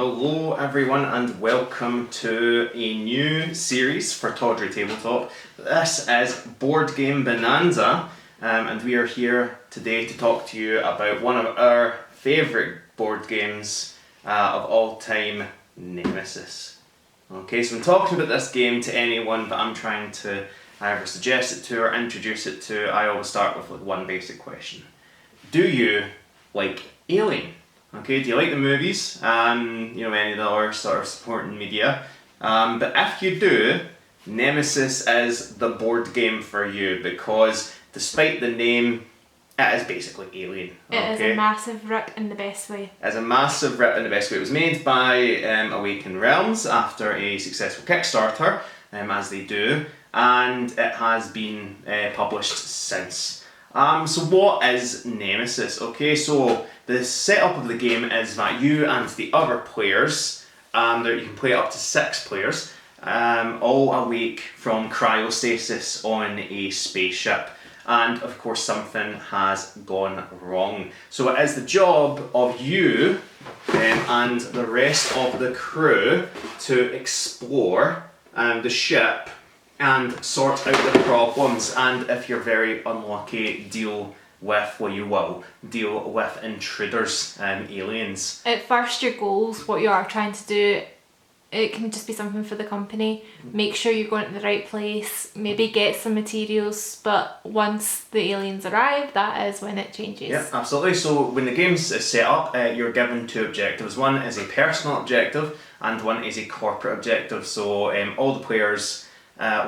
Hello everyone and welcome to a new series for Tawdry Tabletop. This is Boardgame Bonanza and we are here today to talk to you about one of our favourite board games of all time, Nemesis. Okay, so I'm talking about this game to anyone that I'm trying to either suggest it to or introduce it to. I always start with one basic question. Do you like Alien? Okay, do you like the movies? Any of the other sort of supporting media? But if you do, Nemesis is the board game for you because despite the name, it is basically Alien. It is a massive rip in the best way. It's a massive rip in the best way. It was made by Awaken Realms after a successful Kickstarter, as they do, and it has been published since. So what is Nemesis? Okay, so the setup of the game is that you and the other players, you can play up to 6 players, all awake from cryostasis on a spaceship. And of course something has gone wrong. So it is the job of you and the rest of the crew to explore the ship and sort out the problems, and if you're very unlucky, deal with intruders, aliens. At first, your goals, what you are trying to do, it can just be something for the company. Make sure you're going to the right place, maybe get some materials, but once the aliens arrive, that is when it changes. Yeah, absolutely. So when the game's set up, you're given 2 objectives. One is a personal objective and one is a corporate objective. So all the players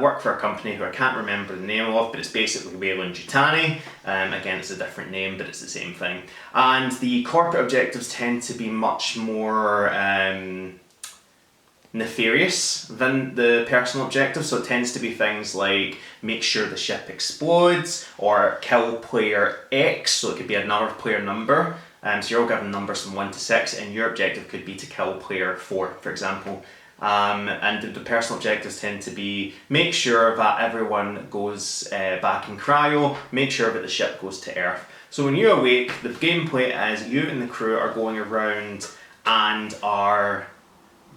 work for a company who I can't remember the name of, but it's basically Weyland-Yutani. Again, it's a different name, but it's the same thing. And the corporate objectives tend to be much more nefarious than the personal objective, so it tends to be things like make sure the ship explodes or kill player X, so it could be another player number. So you're all given numbers from 1 to 6, and your objective could be to kill player 4, for example. And the personal objectives tend to be make sure that everyone goes back in cryo, make sure that the ship goes to Earth. So when you awake, the gameplay is you and the crew are going around and are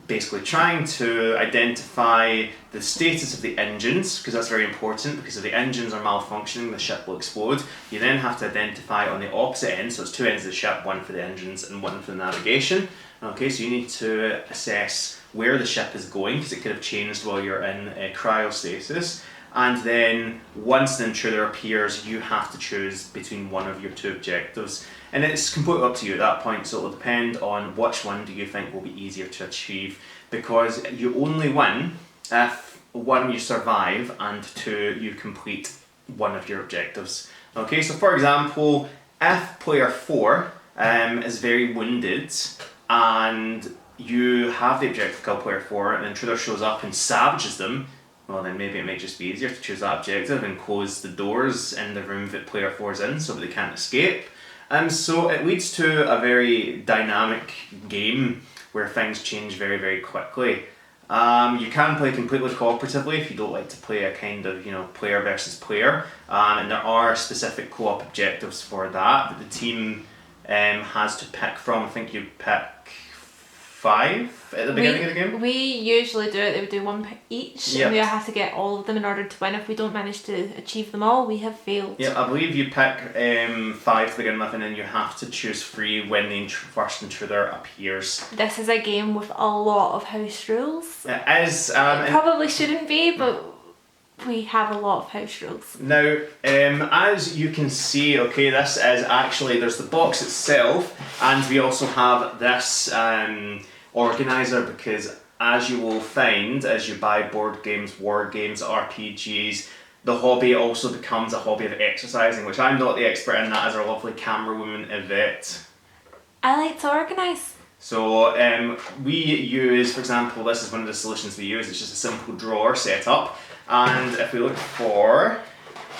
basically trying to identify the status of the engines, because that's very important, because if the engines are malfunctioning, the ship will explode. You then have to identify on the opposite end, so it's 2 ends of the ship, one for the engines and one for the navigation. Okay, so you need to assess where the ship is going, because it could have changed while you're in cryostasis. And then once the intruder appears, you have to choose between one of your 2 objectives. And it's completely up to you at that point, so it'll depend on which one do you think will be easier to achieve, because you only win if 1, you survive, and 2, you complete one of your objectives. Okay, so for example, if player 4 is very wounded and you have the objective kill player 4 and the intruder shows up and savages them, well then maybe it might just be easier to choose that objective and close the doors in the room that player 4 is in so that they can't escape. So it leads to a very dynamic game where things change very, very quickly. You can play completely cooperatively if you don't like to play a kind of, player versus player. And there are specific co-op objectives for that the team has to pick from. I think you pick 5 at the beginning of the game? We usually do it, they would do 1 pick each, and we have to get all of them in order to win. If we don't manage to achieve them all, we have failed. Yeah, I believe you pick 5 to begin with, and then you have to choose 3 when the first intruder appears. This is a game with a lot of house rules. It is. It probably shouldn't be, but we have a lot of house rules. Now, as you can see, okay, this is actually, there's the box itself, and we also have this organizer, because as you will find as you buy board games, war games, RPGs, the hobby also becomes a hobby of exercising, which I'm not the expert in. That is our lovely camera woman Yvette. I like to organise. So we use, for example, this is one of the solutions we use. It's just a simple drawer setup, and if we look for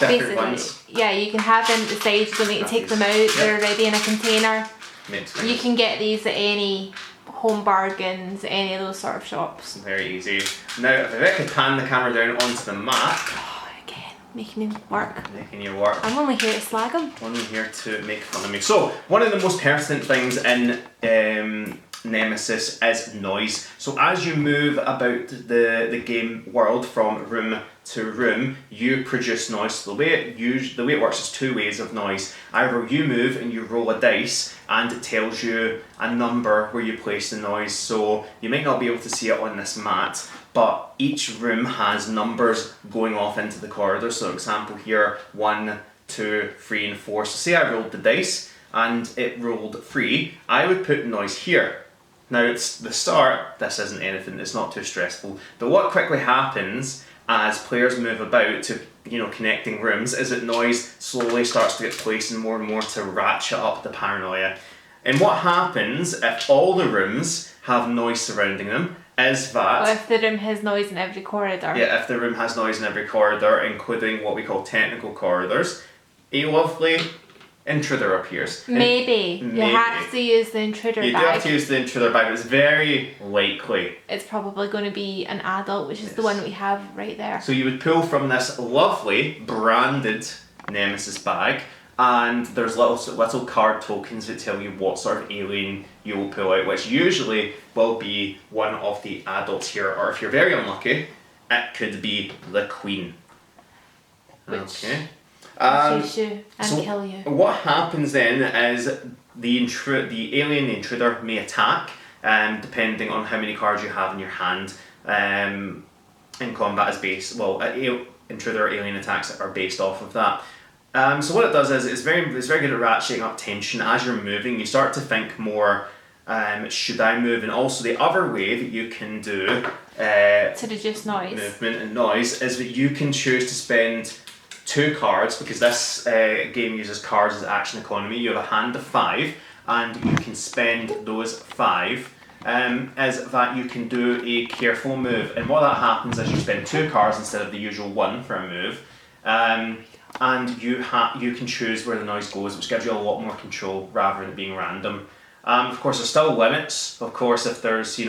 different ones, yeah, you can have them at the side. You don't need to take them out. Yep. They're already in a container. You can get these at any home bargains, any of those sort of shops. Very easy. Now, if I could pan the camera down onto the map. Oh, again, making me work. Making you work. I'm only here to slag him. Only here to make fun of me. So, one of the most pertinent things in nemesis is noise. So as you move about the game world from room to room, you produce noise. So the way it works is two ways of noise. Either you move and you roll a dice and it tells you a number where you place the noise. So you might not be able to see it on this mat, but each room has numbers going off into the corridor. So example here, 1, 2, 3 and 4. So say I rolled the dice and it rolled 3, I would put noise here. Now it's the start, this isn't anything, it's not too stressful, but what quickly happens as players move about to, connecting rooms is that noise slowly starts to get placed in more and more to ratchet up the paranoia. And what happens if all the rooms have noise surrounding them is that... Well, if the room has noise in every corridor. Yeah, if the room has noise in every corridor, including what we call technical corridors, a lovely intruder appears. Maybe. You have to use the intruder bag. You do have to use the intruder bag. It's very likely. It's probably going to be an adult, which is the one we have right there. So you would pull from this lovely branded Nemesis bag, and there's little card tokens that tell you what sort of alien you will pull out, which usually will be one of the adults here, or if you're very unlucky, it could be the Queen. Okay. Shoot you and kill you. What happens then is the alien intruder may attack, depending on how many cards you have in your hand. In combat is based, intruder alien attacks are based off of that. So what it does is it's very good at ratcheting up tension as you're moving. You start to think more, should I move? And also the other way that you can do to reduce noise, movement and noise, is that you can choose to spend 2 cards, because this game uses cards as action economy. You have a hand of 5 and you can spend those 5 is that you can do a careful move, and what that happens is you spend 2 cards instead of the usual 1 for a move, and you can choose where the noise goes, which gives you a lot more control rather than it being random. Of course there's still limits. Of course, if there's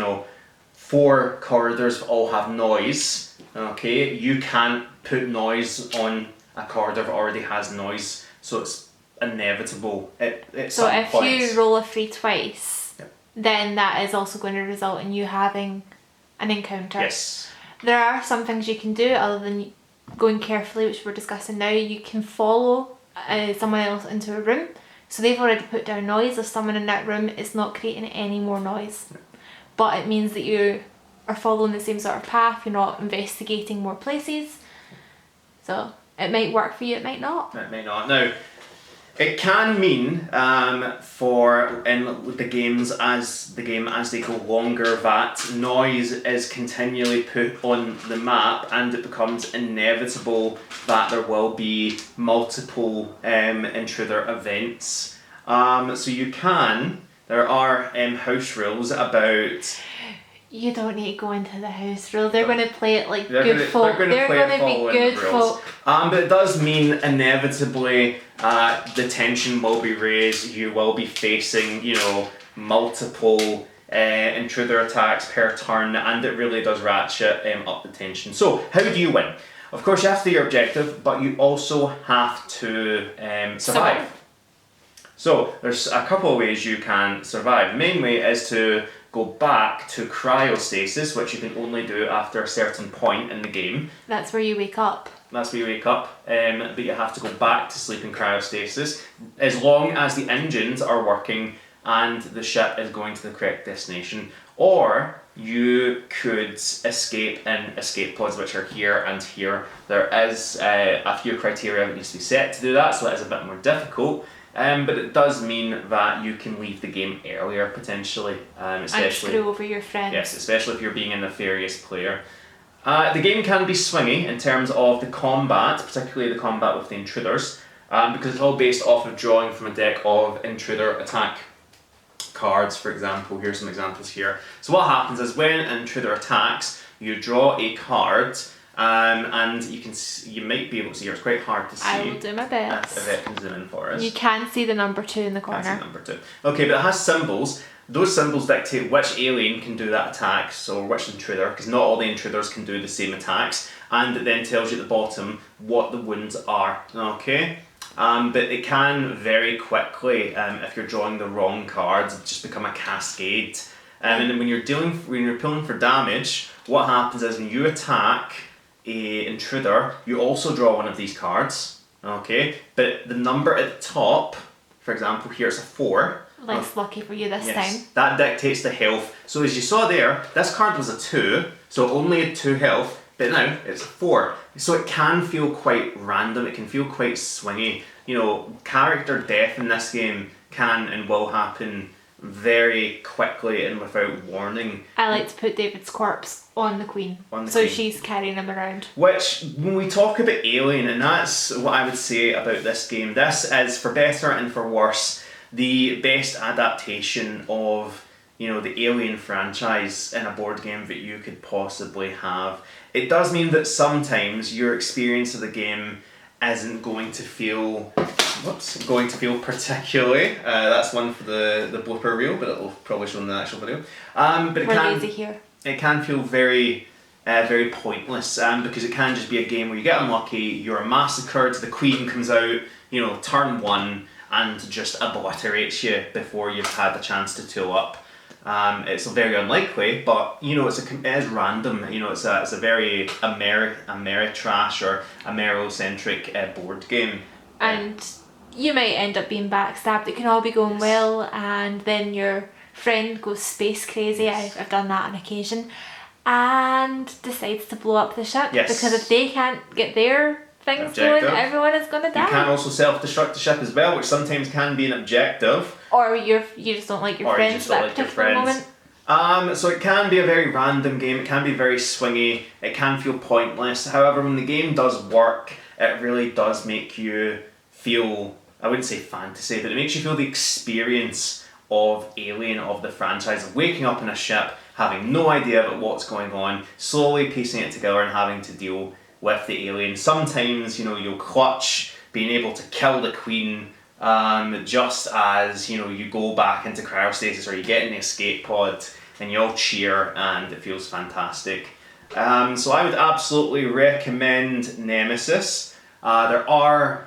4 corridors that all have noise, okay, you can't put noise on a corridor that already has noise, so it's inevitable at so some if points. you roll a 3 twice, then that is also going to result in you having an encounter. Yes. There are some things you can do other than going carefully, which we're discussing now. You can follow someone else into a room, so they've already put down noise. If someone in that room is not creating any more noise, but it means that you are following the same sort of path, you're not investigating more places, so it might work for you, it might not. It may not. Now, it can mean for in the games as they go longer that noise is continually put on the map, and it becomes inevitable that there will be multiple intruder events. So there are house rules about... You don't need to go into the house rule. They're going to play it like good folk. They're going to be good folk. But it does mean inevitably the tension will be raised. You will be facing, multiple intruder attacks per turn, and it really does ratchet up the tension. So how do you win? Of course, you have to do your objective, but you also have to survive. So there's a couple of ways you can survive. The main way is to go back to cryostasis, which you can only do after a certain point in the game. That's where you wake up. That's where you wake up, but you have to go back to sleep in cryostasis as long as the engines are working and the ship is going to the correct destination. Or you could escape in escape pods, which are here and here. There is a few criteria that needs to be set to do that, so it is a bit more difficult. But it does mean that you can leave the game earlier, potentially. Especially, and screw over your friends. Yes, especially if you're being a nefarious player. The game can be swingy in terms of the combat, particularly the combat with the intruders, because it's all based off of drawing from a deck of intruder attack cards, for example. Here's some examples here. So what happens is when an intruder attacks, you draw a card, and you might be able to see, it's quite hard to see. I will do my best. If it can zoom in for us. You can see the number 2 in the corner. That's number 2. Okay, but it has symbols. Those symbols dictate which alien can do that attack, so which intruder, because not all the intruders can do the same attacks, and it then tells you at the bottom what the wounds are. Okay? But it can very quickly, if you're drawing the wrong cards, just become a cascade. And then when you're pulling for damage, what happens is when you attack a intruder, you also draw one of these cards. Okay, but the number at the top, for example, here it's a 4. Less lucky for you this time. That dictates the health. So as you saw there, this card was a 2, so only a 2 health, but now it's a 4. So it can feel quite random, it can feel quite swingy. You know, character death in this game can and will happen very quickly and without warning. I like to put David's corpse on the Queen, so she's carrying him around. Which, when we talk about Alien, and that's what I would say about this game, this is, for better and for worse, the best adaptation of, you know, the Alien franchise in a board game that you could possibly have. It does mean that sometimes your experience of the game isn't going to feel particularly. That's one for the blooper reel, but it'll probably show in the actual video. But it can feel very very pointless, because it can just be a game where you get unlucky, you're massacred, the Queen comes out, you know, turn 1, and just obliterates you before you've had the chance to tool up. It's very unlikely, but you know, it is random. You know, it's a very Ameritrash or Amerocentric board game. And you might end up being backstabbed. It can all be going well, and then your friend goes space crazy. I've done that on occasion, and decides to blow up the ship because if they can't get their things going, everyone is going to die. You can also self-destruct the ship as well, which sometimes can be an objective. Or you just don't like your friends at that particular moment. So it can be a very random game, it can be very swingy, it can feel pointless. However, when the game does work, it really does make you feel, I wouldn't say fantasy, but it makes you feel the experience of Alien, of the franchise, of waking up in a ship, having no idea about what's going on, slowly piecing it together and having to deal with the alien. Sometimes, you know, you'll clutch being able to kill the Queen, just as, you know, you go back into cryostasis or you get in the escape pod and you all cheer and it feels fantastic. So I would absolutely recommend Nemesis. There are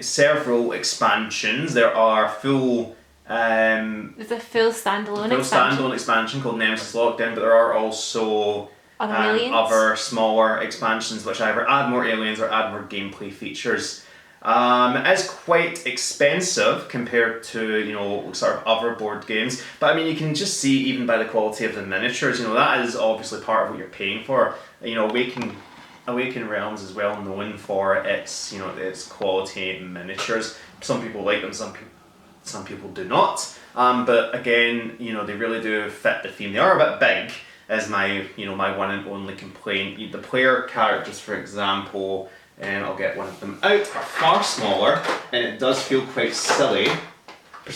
several expansions. There are full... There's a full standalone expansion called Nemesis Lockdown, but there are also other smaller expansions which either add more aliens or add more gameplay features. It is quite expensive compared to, you know, sort of other board games, but I mean, you can just see even by the quality of the miniatures, you know, that is obviously part of what you're paying for. You know, Awaken Realms is well known for its, you know, its quality miniatures. Some people like them, some people do not. But again, you know, they really do fit the theme. They are a bit big, is my one and only complaint. The player characters, for example, and I'll get one of them out, are far smaller, and it does feel quite silly.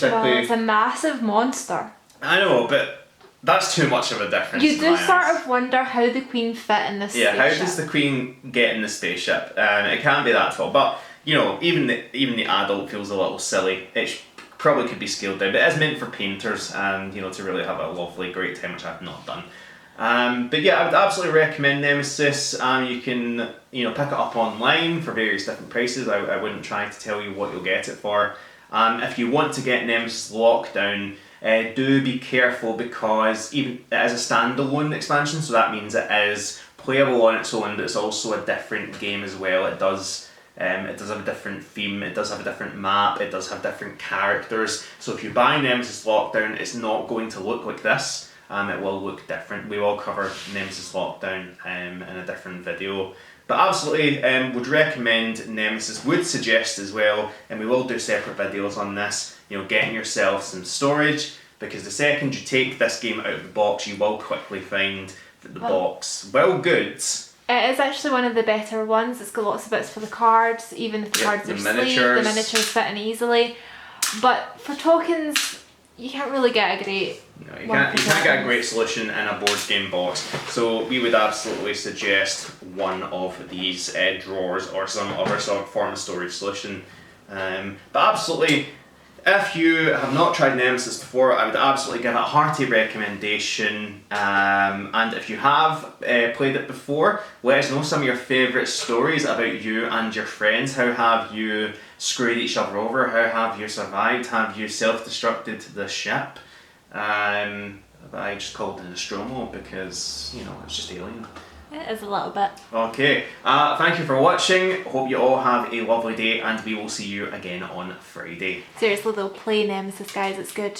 Well, it's a massive monster. I know, but that's too much of a difference. You do sort of wonder how the Queen fit in this spaceship. Yeah, how does the Queen get in the spaceship? It can't be that tall, but you know, even the adult feels a little silly. It probably could be scaled down, but it is meant for painters and, you know, to really have a lovely, great time, which I've not done. But yeah, I would absolutely recommend Nemesis. You can, you know, pick it up online for various different prices. I wouldn't try to tell you what you'll get it for. If you want to get Nemesis Lockdown, do be careful, because even it is a standalone expansion, so that means it is playable on its own, but it's also a different game as well. It does have a different theme, it does have a different map, it does have different characters. So if you buy Nemesis Lockdown, it's not going to look like this. It will look different. We will cover Nemesis Lockdown in a different video. But absolutely would recommend Nemesis, would suggest as well, and we will do separate videos on this, you know, getting yourself some storage, because the second you take this game out of the box, you will quickly find that the box, well goods. It is actually one of the better ones. It's got lots of bits for the cards, even if the cards are sleeved, the miniatures fit in easily. But for tokens, you can't really get a great... No, you can't get a great solution in a board game box. So we would absolutely suggest one of these drawers or some other sort of form of storage solution. But absolutely, if you have not tried Nemesis before, I would absolutely give it a hearty recommendation. And if you have played it before, let us know some of your favourite stories about you and your friends. How have you screwed each other over? How have you survived? Have you self-destructed the ship? But I just called it Nostromo because, you know, it's just Alien. It is a little bit. Okay, thank you for watching. Hope you all have a lovely day, and we will see you again on Friday. Seriously though, play Nemesis, guys, it's good.